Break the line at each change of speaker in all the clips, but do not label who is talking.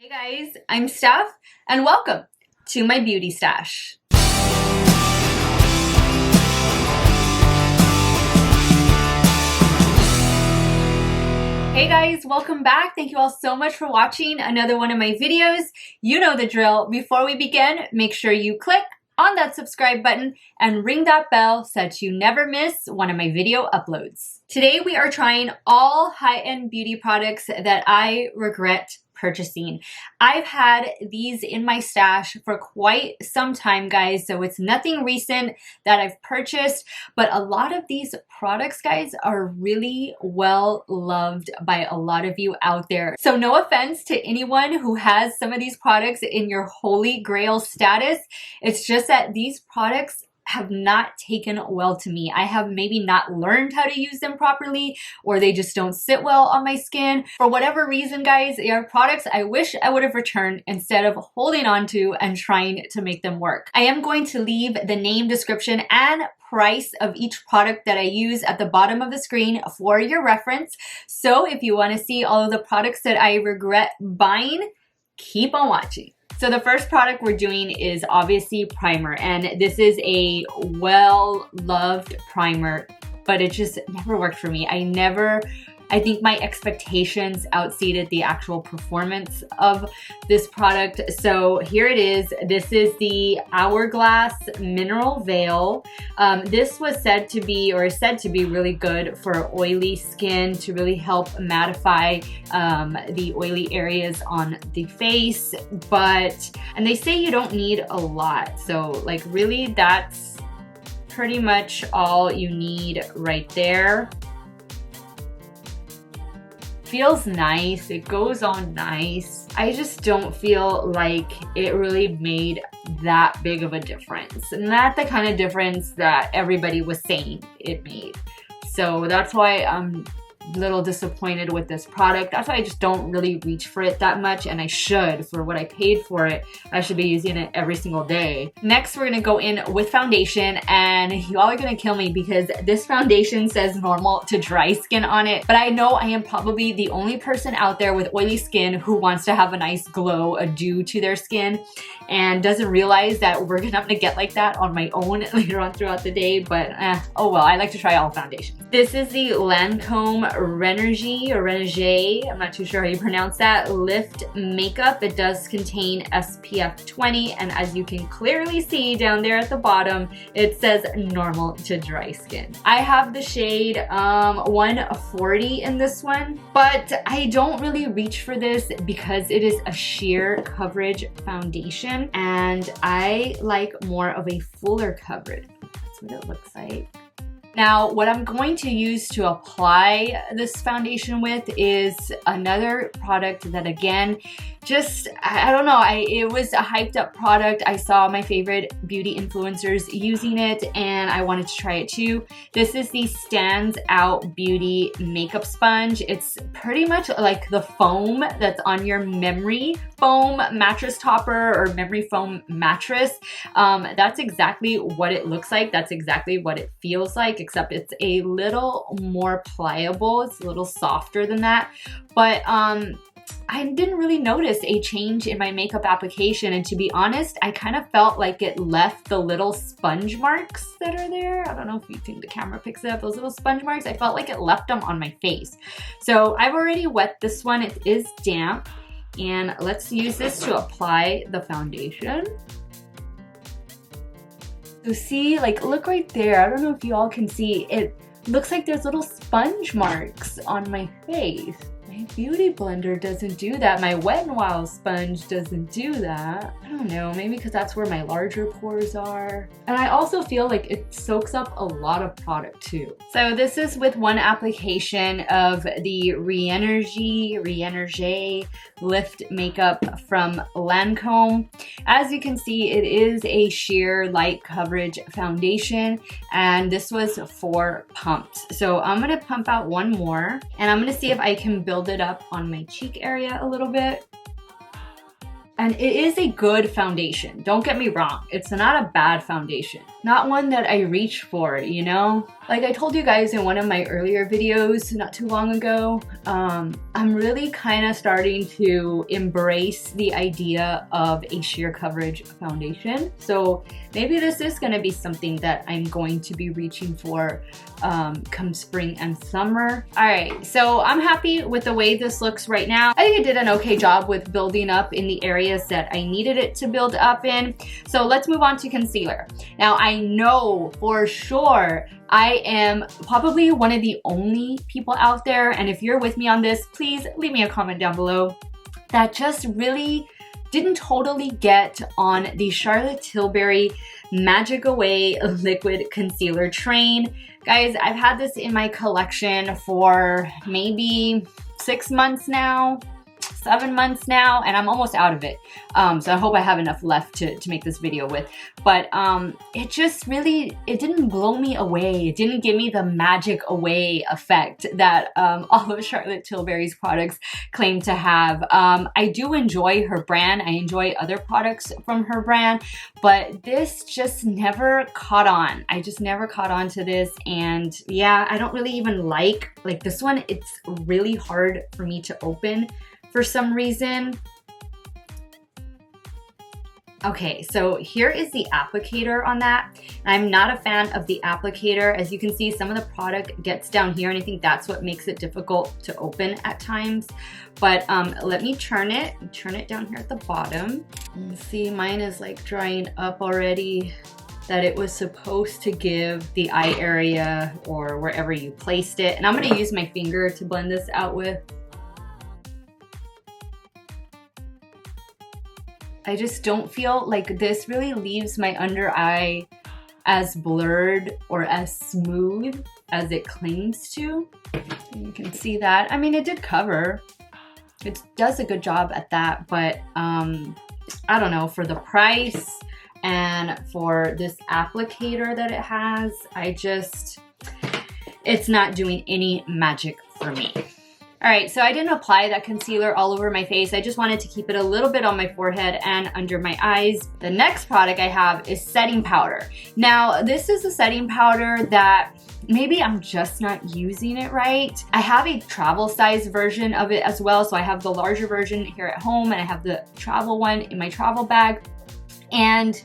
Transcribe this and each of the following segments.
Hey guys, I'm Steff, and welcome to my beauty stash. Hey guys, welcome back. Thank you all so much for watching another one of my videos. You know the drill. Before we begin, make sure you click on that subscribe button and ring that bell so that you never miss one of my video uploads. Today we are trying all high-end beauty products that I regret purchasing. I've had these in my stash for quite some time, guys, so it's nothing recent that I've purchased, but a lot of these products, guys, are really well loved by a lot of you out there. So no offense to anyone who has some of these products in your holy grail status. It's just that these products have not taken well to me. I have maybe not learned how to use them properly, or they just don't sit well on my skin. For whatever reason, guys, they are products I wish I would have returned instead of holding on to and trying to make them work. I am going to leave the name, description, and price of each product that I use at the bottom of the screen for your reference. So if you want to see all of the products that I regret buying, keep on watching. So the first product we're doing is obviously primer, and this is a well-loved primer, but it just never worked for me. I think my expectations outseated the actual performance of this product. So here it is. This is the Hourglass Mineral Veil. This was said to be really good for oily skin, to really help mattify the oily areas on the face. And they say you don't need a lot. So like really that's pretty much all you need right there. Feels nice, it goes on nice. I just don't feel like it really made that big of a difference. Not the kind of difference that everybody was saying it made. So that's why I'm a little disappointed with this product. That's why I just don't really reach for it that much, and I should. For what I paid for it, I should be using it every single day. Next, we're gonna go in with foundation, and you all are gonna kill me because this foundation says normal to dry skin on it, but I know I am probably the only person out there with oily skin who wants to have a nice glow due to their skin and doesn't realize that I'm gonna get like that on my own later on throughout the day, but oh well, I like to try all foundations. This is the Lancome Renegade, I'm not too sure how you pronounce that, Lift Makeup. It does contain SPF 20, and as you can clearly see down there at the bottom, it says normal to dry skin. I have the shade 140 in this one, but I don't really reach for this because it is a sheer coverage foundation, and I like more of a fuller coverage. That's what it looks like. Now, what I'm going to use to apply this foundation with is another product that, again, just, I don't know, it was a hyped up product. I saw my favorite beauty influencers using it, and I wanted to try it too. This is the Stands Out Beauty Makeup Sponge. It's pretty much like the foam that's on your memory foam mattress topper or memory foam mattress. That's exactly what it looks like. That's exactly what it feels like, except it's a little more pliable. It's a little softer than that. But I didn't really notice a change in my makeup application, and to be honest, I kind of felt like it left the little sponge marks that are there. I don't know if you think the camera picks it up, those little sponge marks. I felt like it left them on my face. So I've already wet this one. It is damp, and let's use this to apply the foundation. So see, like, look right there. I don't know if you all can see. It looks like there's little sponge marks on my face. My beauty blender doesn't do that. My Wet n Wild sponge doesn't do that. I don't know, maybe because that's where my larger pores are. And I also feel like it soaks up a lot of product too. So this is with one application of the Renegade Lift Makeup from Lancome. As you can see, it is a sheer light coverage foundation, and this was 4 pumps. So I'm gonna pump out one more, and I'm gonna see if I can build it up on my cheek area a little bit. And it is a good foundation. Don't get me wrong. It's not a bad foundation. Not one that I reach for, you know? Like I told you guys in one of my earlier videos not too long ago, I'm really kind of starting to embrace the idea of a sheer coverage foundation. So maybe this is going to be something that I'm going to be reaching for come spring and summer. All right, so I'm happy with the way this looks right now. I think it did an okay job with building up in the areas that I needed it to build up in. So let's move on to concealer. Now I know for sure I am probably one of the only people out there, and if you're with me on this, please leave me a comment down below, that just really didn't totally get on the Charlotte Tilbury Magic Away Liquid Concealer train. Guys, I've had this in my collection for maybe 6 months now, 7 months now, and I'm almost out of it. So I hope I have enough left to make this video with. But it just really, it didn't blow me away. It didn't give me the magic away effect that all of Charlotte Tilbury's products claim to have. I do enjoy her brand. I enjoy other products from her brand, but this just never caught on. I just never caught on to this. And yeah, I don't really even like this one. It's really hard for me to open for some reason. Okay, so here is the applicator on that. I'm not a fan of the applicator. As you can see, some of the product gets down here, and I think that's what makes it difficult to open at times. But let me turn it down here at the bottom. And see, mine is like drying up already, that it was supposed to give the eye area or wherever you placed it. And I'm gonna use my finger to blend this out with. I just don't feel like this really leaves my under eye as blurred or as smooth as it claims to. You can see that. I mean, it did cover. It does a good job at that, but I don't know, for the price and for this applicator that it has, it's not doing any magic for me. All right, so I didn't apply that concealer all over my face. I just wanted to keep it a little bit on my forehead and under my eyes. The next product I have is setting powder. Now, this is a setting powder that maybe I'm just not using it right. I have a travel size version of it as well. So I have the larger version here at home, and I have the travel one in my travel bag. And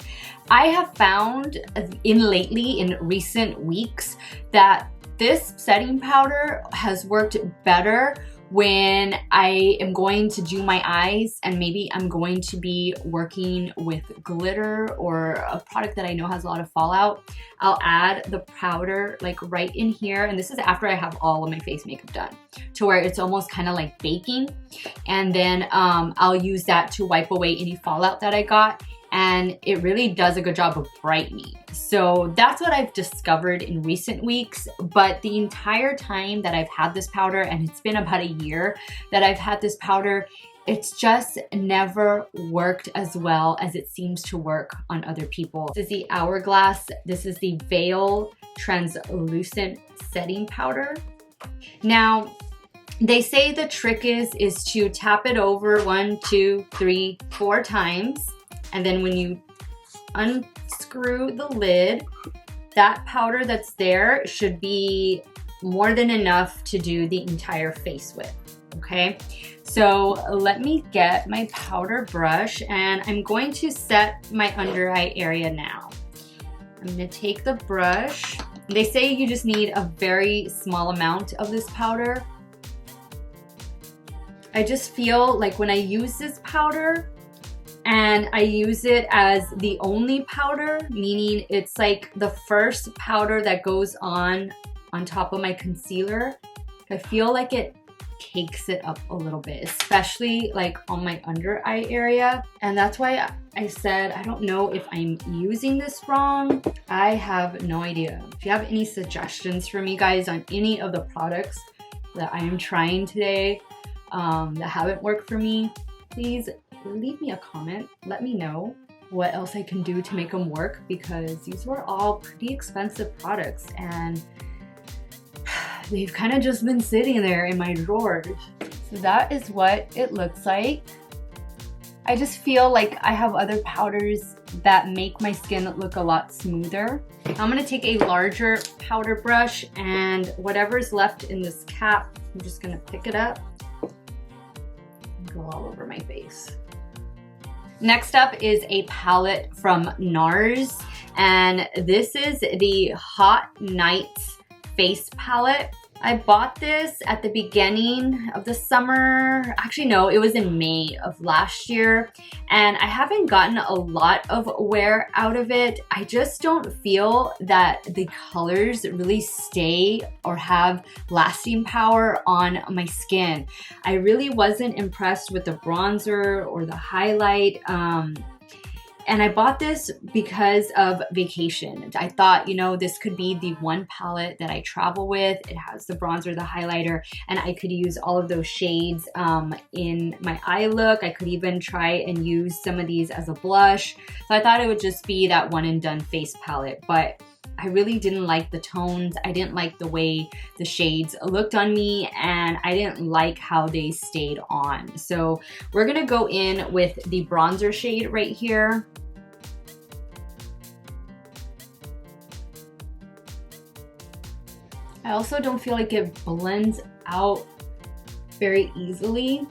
I have found in recent weeks that this setting powder has worked better when I am going to do my eyes, and maybe I'm going to be working with glitter or a product that I know has a lot of fallout. I'll add the powder like right in here, and this is after I have all of my face makeup done, to where it's almost kind of like baking. And then I'll use that to wipe away any fallout that I got. And it really does a good job of brightening. So that's what I've discovered in recent weeks. But the entire time that I've had this powder, and it's been about a year that I've had this powder, it's just never worked as well as it seems to work on other people. This is the Hourglass. This is the Vell Translucent Setting Powder. Now, they say the trick is to tap it over 1, 2, 3, 4 times. And then when you unscrew the lid, that powder that's there should be more than enough to do the entire face with, okay? So let me get my powder brush, and I'm going to set my under eye area now. I'm gonna take the brush. They say you just need a very small amount of this powder. I just feel like when I use this powder, and I use it as the only powder, meaning it's like the first powder that goes on top of my concealer, I feel like it cakes it up a little bit, especially like on my under eye area. And that's why I said, I don't know if I'm using this wrong. I have no idea. If you have any suggestions for me, guys, on any of the products that I am trying today that haven't worked for me, please leave me a comment. Let me know what else I can do to make them work, because these were all pretty expensive products and they've kind of just been sitting there in my drawers. So that is what it looks like. I just feel like I have other powders that make my skin look a lot smoother. I'm gonna take a larger powder brush, and whatever's left in this cap, I'm just gonna pick it up and go all over my face. Next up is a palette from NARS, and this is the Hot Nights Face Palette. I bought this at the beginning of the summer. Actually, no, it was in May of last year, and I haven't gotten a lot of wear out of it. I just don't feel that the colors really stay or have lasting power on my skin. I really wasn't impressed with the bronzer or the highlight. And I bought this because of vacation. I thought, you know, this could be the one palette that I travel with. It has the bronzer, the highlighter, and I could use all of those shades in my eye look. I could even try and use some of these as a blush. So I thought it would just be that one and done face palette, but I really didn't like the tones. I didn't like the way the shades looked on me, and I didn't like how they stayed on. So we're gonna go in with the bronzer shade right here. I also don't feel like it blends out very easily.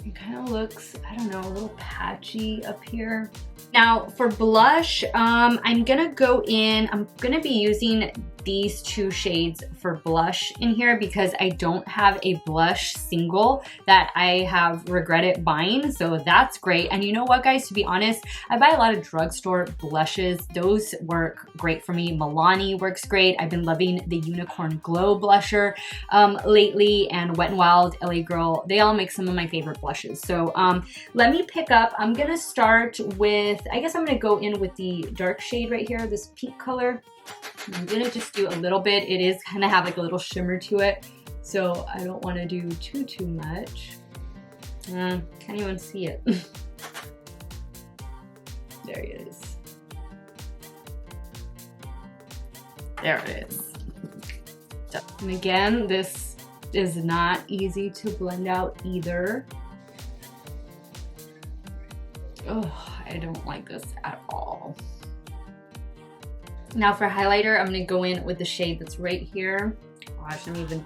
It kind of looks, I don't know, a little patchy up here. Now for blush, I'm gonna go in, I'm gonna be using these two shades for blush in here because I don't have a blush single that I have regretted buying, so that's great. And you know what, guys, to be honest, I buy a lot of drugstore blushes. Those work great for me. Milani works great. I've been loving the Unicorn Glow blusher lately, and Wet n Wild, LA Girl, they all make some of my favorite blushes. So let me pick up, I'm gonna start with, I guess I'm gonna go in with the dark shade right here, this pink color. I'm gonna just do a little bit. It is kind of have like a little shimmer to it, so I don't want to do too much. Can't even see it. There it is. There it is. So, and again, this is not easy to blend out either. Oh, I don't like this at all. Now for highlighter, I'm gonna go in with the shade that's right here. Gosh, I don't even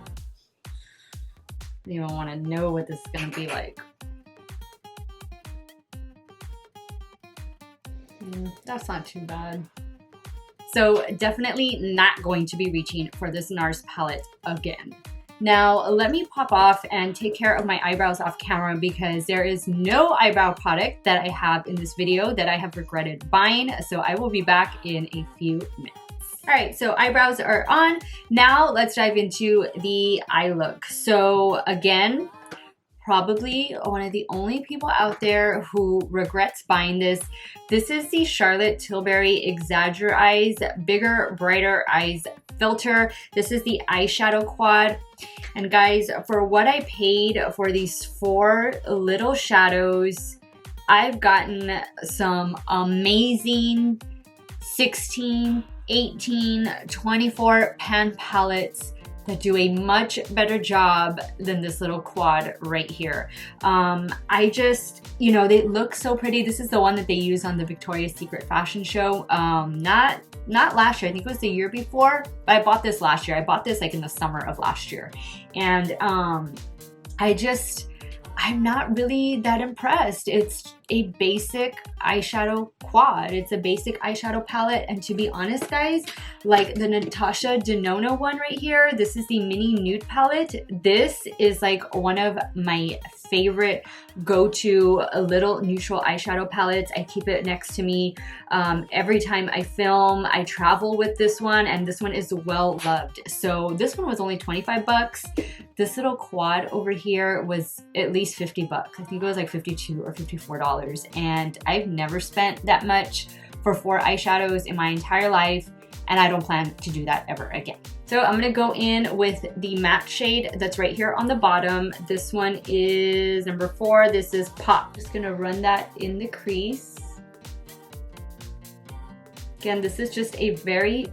want to know what this is gonna be like. That's not too bad. So definitely not going to be reaching for this NARS palette again. Now let me pop off and take care of my eyebrows off camera because there is no eyebrow product that I have in this video that I have regretted buying. So I will be back in a few minutes. All right, so eyebrows are on. Now let's dive into the eye look. So again, probably one of the only people out there who regrets buying this. This is the Charlotte Tilbury Exagger Eyes Bigger Brighter Eyes Filter. This is the eyeshadow quad. And guys, for what I paid for these 4 little shadows, I've gotten some amazing 16, 18, 24 pan palettes that do a much better job than this little quad right here. I just, you know, they look so pretty. This is the one that they use on the Victoria's Secret fashion show. Not last year, I think it was the year before, but I bought this last year. I bought this like in the summer of last year. And I'm not really that impressed. It's a basic eyeshadow quad. It's a basic eyeshadow palette. And to be honest, guys, like the Natasha Denona one right here, this is the mini nude palette. This is like one of my favorite go-to little neutral eyeshadow palettes. I keep it next to me every time I film. I travel with this one, and this one is well loved. So this one was only 25 bucks. This little quad over here was at least 50 bucks. I think it was like 52 or $54. And I've never spent that much for 4 eyeshadows in my entire life, and I don't plan to do that ever again. So I'm gonna go in with the matte shade that's right here on the bottom. This one is number 4. This is Pop. Just gonna run that in the crease. Again, this is just a very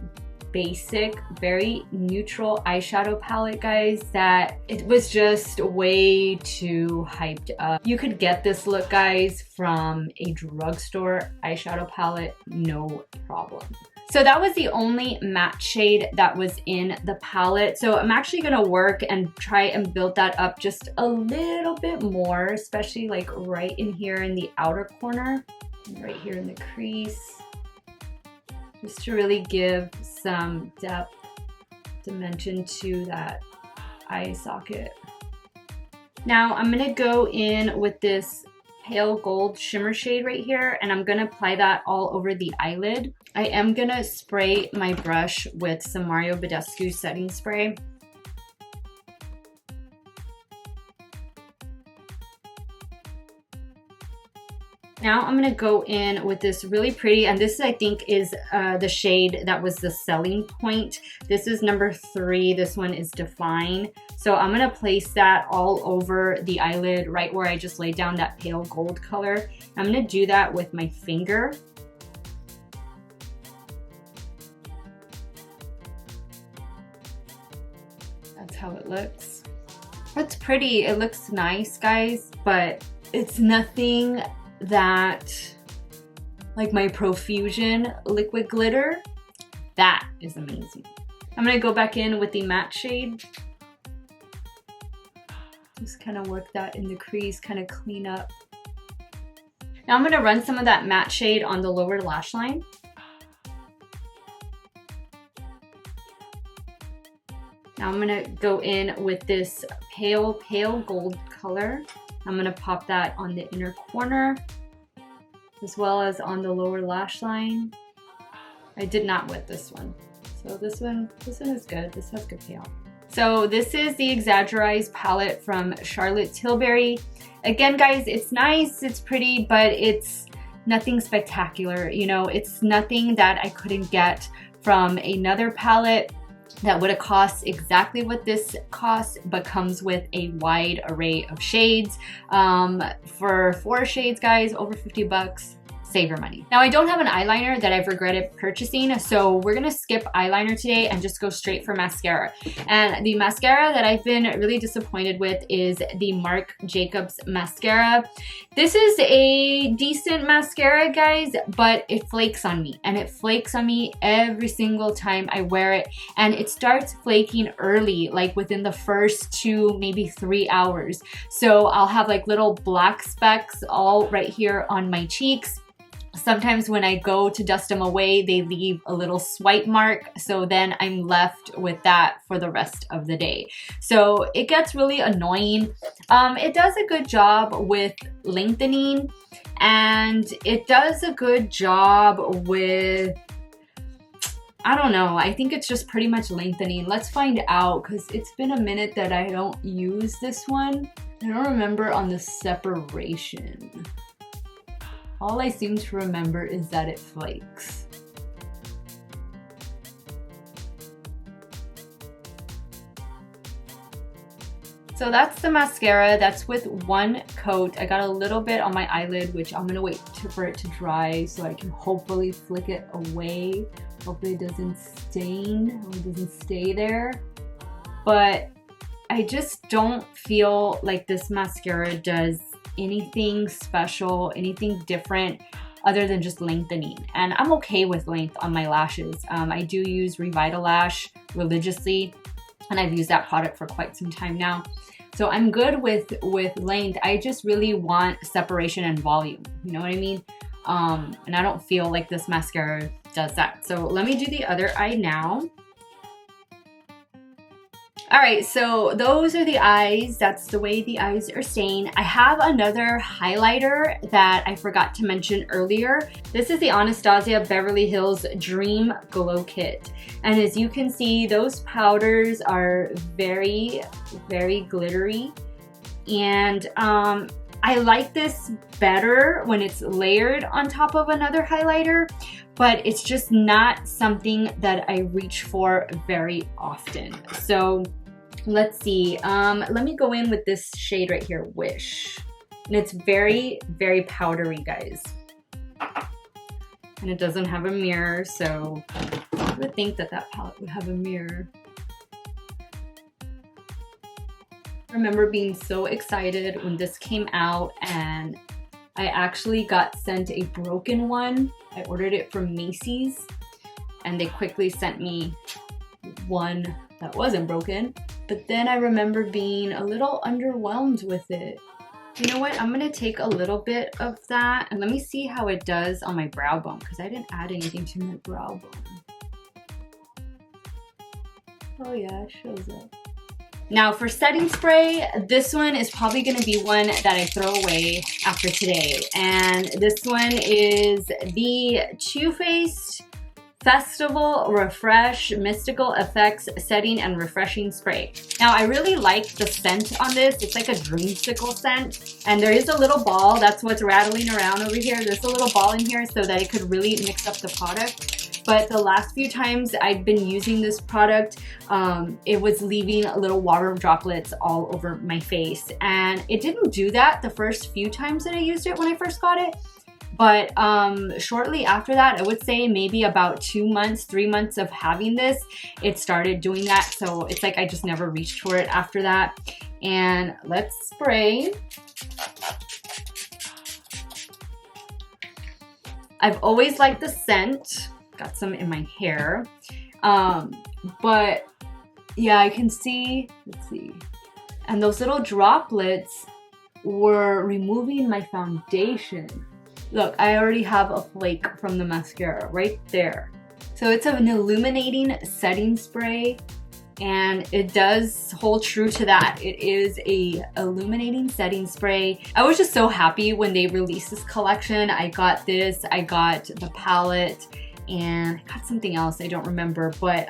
basic, very neutral eyeshadow palette, guys, that it was just way too hyped up. You could get this look, guys, from a drugstore eyeshadow palette, no problem. So that was the only matte shade that was in the palette. So I'm actually gonna work and try and build that up just a little bit more, especially like right in here in the outer corner, right here in the crease, just to really give some depth, dimension to that eye socket. Now I'm gonna go in with this pale gold shimmer shade right here, and I'm gonna apply that all over the eyelid. I am gonna spray my brush with some Mario Badescu setting spray. Now I'm gonna go in with this really pretty, and this I think is the shade that was the selling point. This is number 3, this one is Define. So I'm gonna place that all over the eyelid, right where I just laid down that pale gold color. I'm gonna do that with my finger. That's how it looks. It's pretty, it looks nice, guys, but it's nothing that, like my Profusion liquid glitter, that is amazing. I'm gonna go back in with the matte shade. Just kind of work that in the crease, kind of clean up. Now I'm gonna run some of that matte shade on the lower lash line. Now I'm gonna go in with this pale gold color. I'm gonna pop that on the inner corner as well as on the lower lash line. I did not wet this one. So this one is good. This has good payoff. So this is the Exaggerized palette from Charlotte Tilbury. Again, guys, it's nice, it's pretty, but it's nothing spectacular. You know, it's nothing that I couldn't get from another palette that would have cost exactly what this costs, but comes with a wide array of shades. For 4 shades, guys, over 50 bucks. Save your money. Now I don't have an eyeliner that I've regretted purchasing, so we're gonna skip eyeliner today and just go straight for mascara. And the mascara that I've been really disappointed with is the Marc Jacobs mascara. This is a decent mascara, guys, but it flakes on me, and it flakes on me every single time I wear it, and it starts flaking early, like within the first 2, maybe 3 hours. So I'll have like little black specks all right here on my cheeks. Sometimes when I go to dust them away, they leave a little swipe mark. So then I'm left with that for the rest of the day. So it gets really annoying. It does a good job with lengthening, and it does a good job with, I don't know, I think it's just pretty much lengthening. Let's find out, because it's been a minute that I don't use this one. I don't remember on the separation. All I seem to remember is that it flakes. So that's the mascara. That's with 1 coat. I got a little bit on my eyelid, which I'm gonna wait for it to dry so I can hopefully flick it away. Hopefully it doesn't stain or it doesn't stay there. But I just don't feel like this mascara does anything special, anything different other than just lengthening. And I'm okay with length on my lashes. I do use Revitalash religiously, and I've used that product for quite some time now. So I'm good with length. I just really want separation and volume. You know what I mean? And I don't feel like this mascara does that. So let me do the other eye now. All right, so those are the eyes. That's the way the eyes are staying. I have another highlighter that I forgot to mention earlier. This is the Anastasia Beverly Hills Dream Glow Kit. And as you can see, those powders are very, very glittery. And I like this better when it's layered on top of another highlighter, but it's just not something that I reach for very often. So let's see, let me go in with this shade right here, Wish. And it's very, very powdery, guys. And it doesn't have a mirror, so would think that that palette would have a mirror. I remember being so excited when this came out, and I actually got sent a broken one. I ordered it from Macy's and they quickly sent me one that wasn't broken. But then I remember being a little underwhelmed with it. You know what? I'm gonna take a little bit of that and let me see how it does on my brow bone, because I didn't add anything to my brow bone. Oh yeah, it shows up. Now for setting spray, this one is probably gonna be one that I throw away after today. And this one is the Too Faced Festival Refresh Mystical Effects Setting and Refreshing Spray. Now I really like the scent on this. It's like a dreamsicle scent. And there is a little ball, that's what's rattling around over here. There's a little ball in here so that it could really mix up the product. But the last few times I've been using this product, it was leaving little water droplets all over my face. And it didn't do that the first few times that I used it when I first got it. But shortly after that, I would say maybe about 2 months, 3 months of having this, it started doing that. So it's like I just never reached for it after that. And let's spray. I've always liked the scent. Got some in my hair. But yeah, I can see, let's see. And those little droplets were removing my foundation. Look, I already have a flake from the mascara right there. So it's an illuminating setting spray, and it does hold true to that. It is a illuminating setting spray. I was just so happy when they released this collection. I got this, I got the palette, and I got something else, I don't remember, but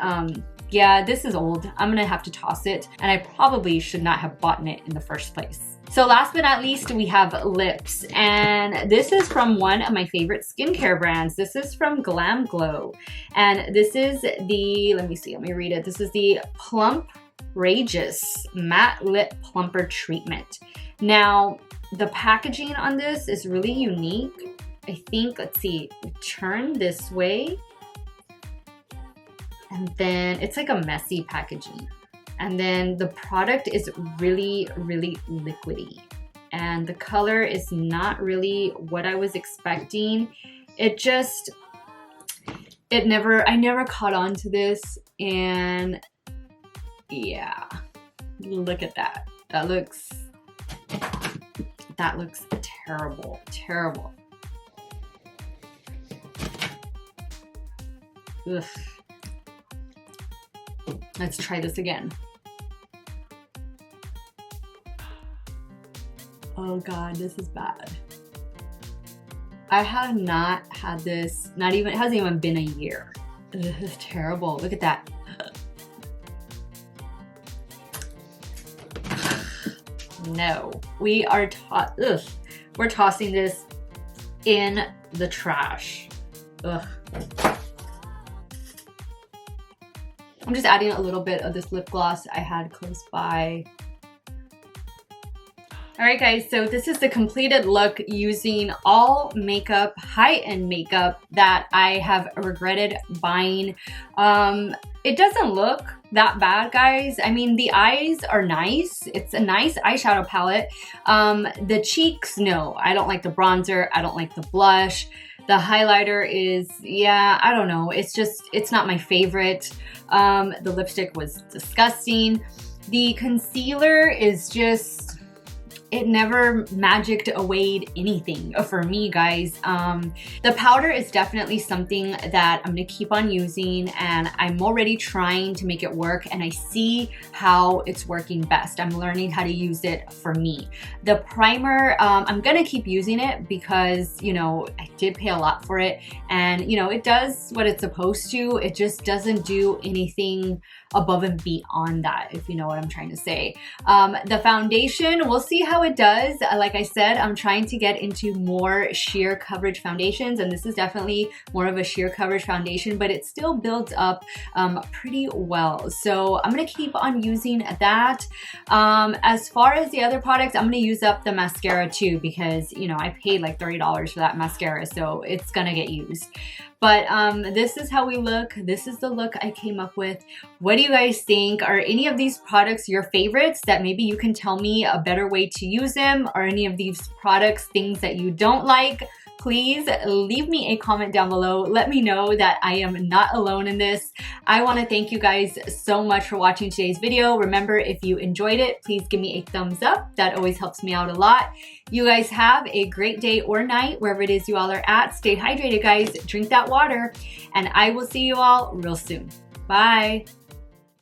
yeah, this is old. I'm gonna have to toss it, and I probably should not have bought it in the first place. So last but not least, we have lips, and this is from one of my favorite skincare brands. This is from Glam Glow, and this is the, let me read it. This is the Plump Rageous Matte Lip Plumper Treatment. Now, the packaging on this is really unique. I think, let's see, we turn this way, and then it's like a messy packaging. And then the product is really, really liquidy. And the color is not really what I was expecting. I never caught on to this. And yeah, look at that. That looks terrible, terrible. Ugh. Let's try this again. Oh God, this is bad. I have not had this, it hasn't even been a year. This is terrible. Look at that. No, we're tossing this in the trash. Ugh. I'm just adding a little bit of this lip gloss I had close by. Alright guys, so this is the completed look using all makeup, high-end makeup that I have regretted buying. It doesn't look that bad, guys. I mean, the eyes are nice. It's a nice eyeshadow palette. The cheeks, no. I don't like the bronzer. I don't like the blush. The highlighter is, yeah, I don't know. It's not my favorite. The lipstick was disgusting. The concealer is just, it never magicked away anything for me, guys. The powder is definitely something that I'm gonna keep on using, and I'm already trying to make it work, and I see how it's working best. I'm learning how to use it for me. The primer, I'm gonna keep using it because, you know, I did pay a lot for it, and you know, it does what it's supposed to. It just doesn't do anything above and beyond that, if you know what I'm trying to say. The foundation, we'll see how how it does. Like I said, I'm trying to get into more sheer coverage foundations, and this is definitely more of a sheer coverage foundation, but it still builds up pretty well. So I'm gonna keep on using that. As far as the other products, I'm gonna use up the mascara too, because you know, I paid like $30 for that mascara, so it's gonna get used. But this is how we look. This is the look I came up with. What do you guys think? Are any of these products your favorites that maybe you can tell me a better way to use them? Are any of these products things that you don't like? Please leave me a comment down below. Let me know that I am not alone in this. I want to thank you guys so much for watching today's video. Remember, if you enjoyed it, please give me a thumbs up. That always helps me out a lot. You guys have a great day or night, wherever it is you all are at. Stay hydrated, guys. Drink that water, and I will see you all real soon. Bye.